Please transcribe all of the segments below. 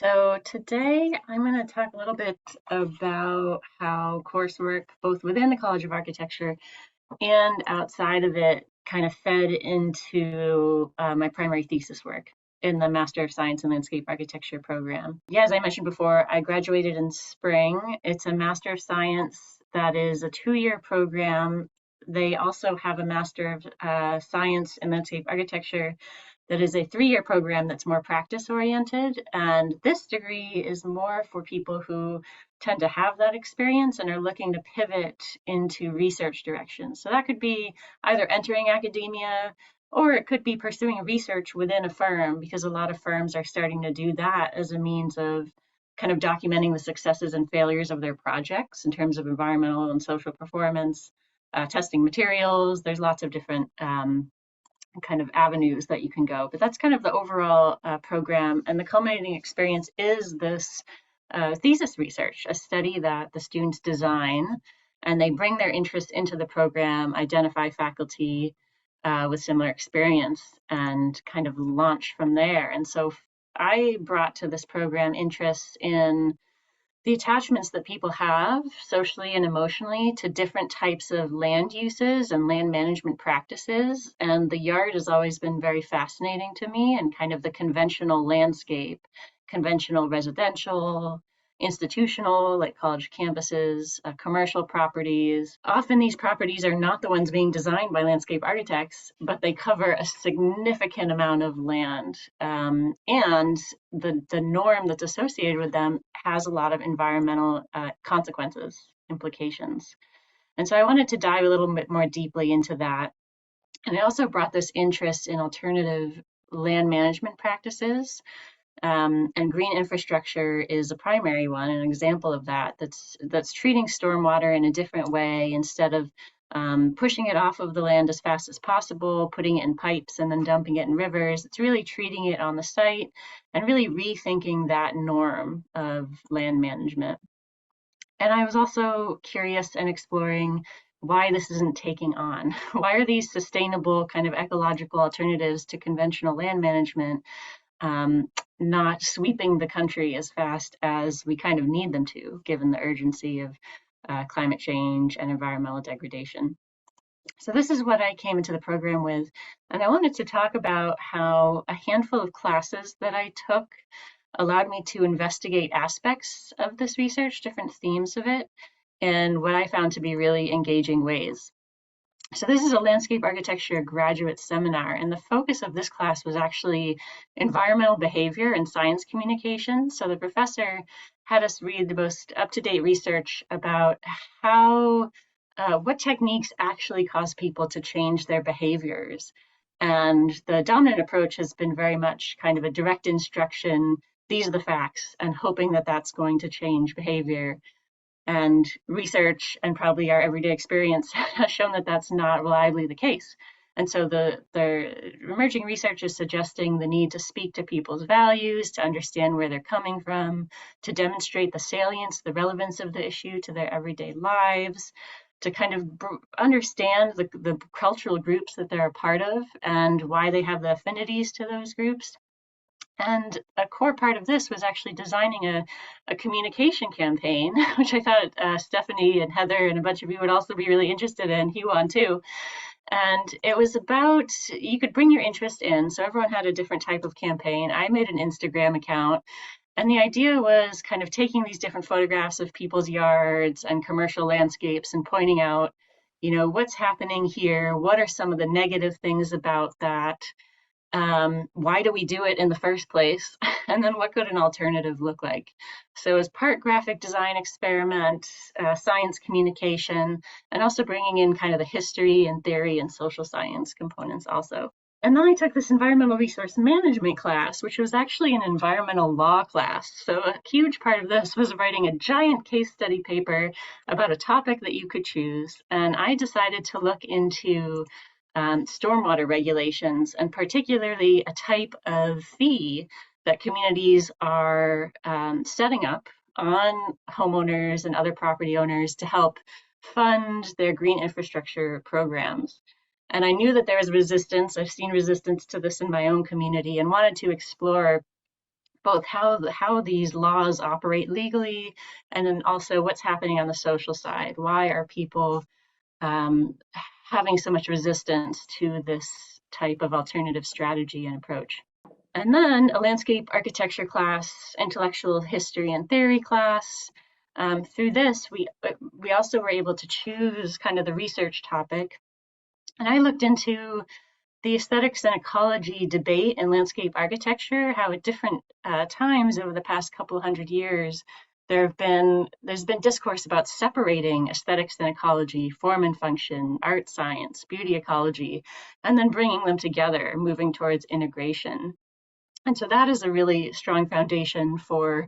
So today I'm going to talk a little bit about how coursework, both within the College of Architecture and outside of it, kind of fed into my primary thesis work in the Master of Science in Landscape Architecture program. Yeah, as I mentioned before, I graduated in spring. It's a Master of Science that is a 2-year program. They also have a Master of Science in Landscape Architecture that is a 3-year program that's more practice oriented. And this degree is more for people who tend to have that experience and are looking to pivot into research directions. So that could be either entering academia or it could be pursuing research within a firm, because a lot of firms are starting to do that as a means of kind of documenting the successes and failures of their projects in terms of environmental and social performance, testing materials. There's lots of different kind of avenues that you can go. But that's kind of the overall program. And the culminating experience is this thesis research, a study that the students design, and they bring their interest into the program, identify faculty with similar experience, and kind of launch from there. And so I brought to this program interest in the attachments that people have socially and emotionally to different types of land uses and land management practices. And the yard has always been very fascinating to me, and kind of the conventional landscape, conventional residential, institutional, like college campuses, commercial properties. Often these properties are not the ones being designed by landscape architects, but they cover a significant amount of land. And the norm that's associated with them has a lot of environmental consequences, implications. And so I wanted to dive a little bit more deeply into that. And I also brought this interest in alternative land management practices. And green infrastructure is a primary one, an example of that, that's treating stormwater in a different way. Instead of pushing it off of the land as fast as possible, putting it in pipes and then dumping it in rivers, it's really treating it on the site and really rethinking that norm of land management. And I was also curious and exploring why this isn't taking on. Why are these sustainable kind of ecological alternatives to conventional land management not sweeping the country as fast as we kind of need them to, given the urgency of climate change and environmental degradation? So this is what I came into the program with. And I wanted to talk about how a handful of classes that I took allowed me to investigate aspects of this research, different themes of it, in what I found to be really engaging ways. So this is a landscape architecture graduate seminar, and the focus of this class was actually environmental behavior and science communication. So the professor had us read the most up-to-date research about how, what techniques actually cause people to change their behaviors. And the dominant approach has been very much kind of a direct instruction, these are the facts, and hoping that that's going to change behavior. And research and probably our everyday experience has shown that that's not reliably the case. And so the emerging research is suggesting the need to speak to people's values, to understand where they're coming from, to demonstrate the salience, the relevance of the issue to their everyday lives, to kind of understand the cultural groups that they're a part of and why they have the affinities to those groups. And a core part of this was actually designing a communication campaign, which I thought Stephanie and Heather and a bunch of you would also be really interested in, Huan too. And it was about, you could bring your interest in. So everyone had a different type of campaign. I made an Instagram account. And the idea was kind of taking these different photographs of people's yards and commercial landscapes and pointing out, what's happening here? What are some of the negative things about that? Why do we do it in the first place? And then what could an alternative look like? So as part graphic design experiment, science communication, and also bringing in kind of the history and theory and social science components also. And then I took this environmental resource management class, which was actually an environmental law class. So a huge part of this was writing a giant case study paper about a topic that you could choose. And I decided to look into stormwater regulations, and particularly a type of fee that communities are setting up on homeowners and other property owners to help fund their green infrastructure programs. And I knew that there was resistance. I've seen resistance to this in my own community and wanted to explore both how these laws operate legally, and then also what's happening on the social side. Why are people um, having so much resistance to this type of alternative strategy and approach? And then a landscape architecture class, intellectual history and theory class. Through this, we also were able to choose kind of the research topic. And I looked into the aesthetics and ecology debate in landscape architecture, how at different times over the past couple hundred years, there's been discourse about separating aesthetics and ecology, form and function, art science, beauty ecology, and then bringing them together, moving towards integration. And so that is a really strong foundation for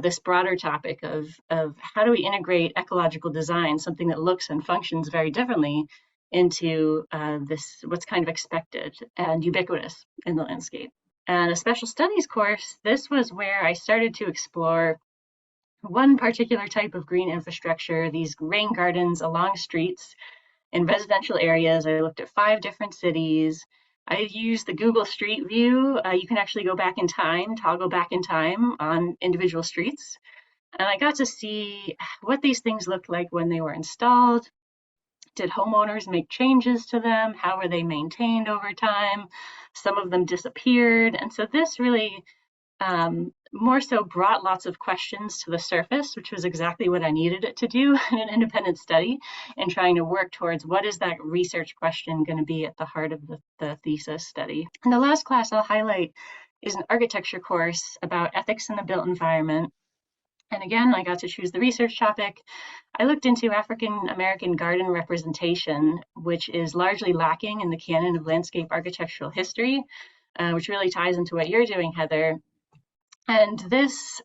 this broader topic of how do we integrate ecological design, something that looks and functions very differently, into this what's kind of expected and ubiquitous in the landscape. And a special studies course, this was where I started to explore one particular type of green infrastructure, these rain gardens along streets in residential areas. I looked at 5 different cities. I used the Google Street View. You can actually go back in time, toggle back in time on individual streets. And I got to see what these things looked like when they were installed. Did homeowners make changes to them? How were they maintained over time? Some of them disappeared. And so this really more so brought lots of questions to the surface, which was exactly what I needed it to do in an independent study, and trying to work towards what is that research question going to be at the heart of the thesis study. And the last class I'll highlight is an architecture course about ethics in the built environment. And again, I got to choose the research topic. I looked into African American garden representation, which is largely lacking in the canon of landscape architectural history, which really ties into what you're doing, Heather. And this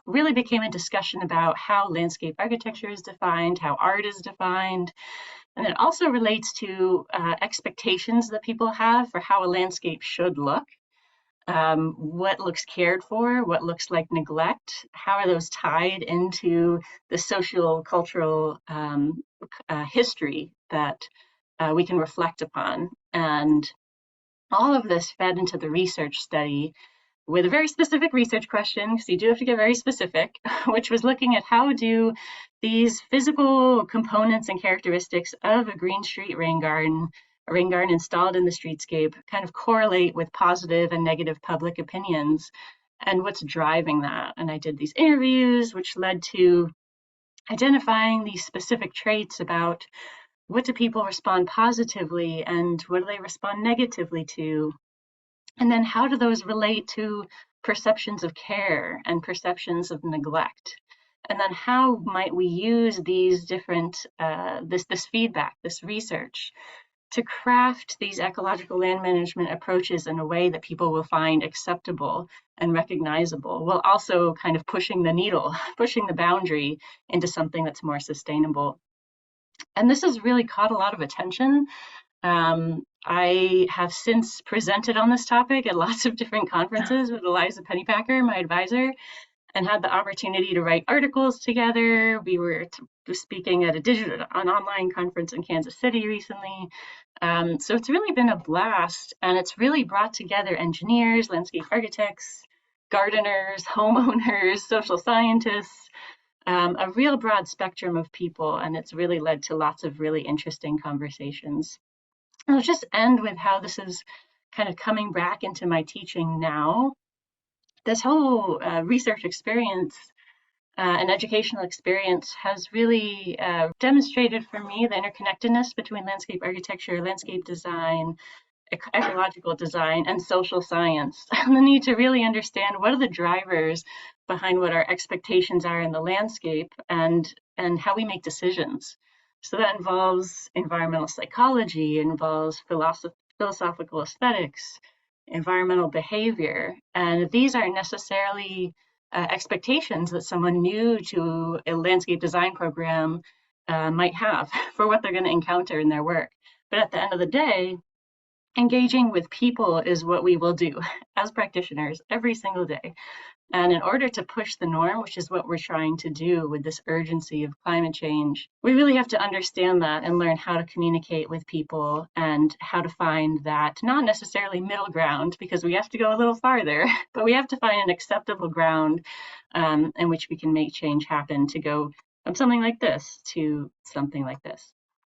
really became a discussion about how landscape architecture is defined, how art is defined, and it also relates to expectations that people have for how a landscape should look. What looks cared for, what looks like neglect, how are those tied into the social, cultural history that we can reflect upon. And all of this fed into the research study with a very specific research question, so you do have to get very specific, which was looking at how do these physical components and characteristics of a green street rain garden, a rain garden installed in the streetscape, kind of correlate with positive and negative public opinions, and what's driving that. And I did these interviews, which led to identifying these specific traits about what do people respond positively and what do they respond negatively to. And then how do those relate to perceptions of care and perceptions of neglect? And then how might we use these different, this feedback, this research, to craft these ecological land management approaches in a way that people will find acceptable and recognizable, while also kind of pushing the needle, pushing the boundary into something that's more sustainable. And this has really caught a lot of attention. I have since presented on this topic at lots of different conferences with Eliza Pennypacker, my advisor, and had the opportunity to write articles together. We were speaking at an online conference in Kansas City recently. So it's really been a blast, and it's really brought together engineers, landscape architects, gardeners, homeowners, social scientists, a real broad spectrum of people, and it's really led to lots of really interesting conversations. I'll just end with how this is kind of coming back into my teaching now. This whole research experience and educational experience has really demonstrated for me the interconnectedness between landscape architecture, landscape design, ecological design, and social science, and the need to really understand what are the drivers behind what our expectations are in the landscape and how we make decisions. So that involves environmental psychology, involves philosophical aesthetics, environmental behavior, and these aren't necessarily expectations that someone new to a landscape design program might have for what they're going to encounter in their work. But at the end of the day, engaging with people is what we will do as practitioners every single day. And in order to push the norm, which is what we're trying to do with this urgency of climate change, we really have to understand that and learn how to communicate with people and how to find that not necessarily middle ground, because we have to go a little farther, but we have to find an acceptable ground in which we can make change happen to go from something like this to something like this.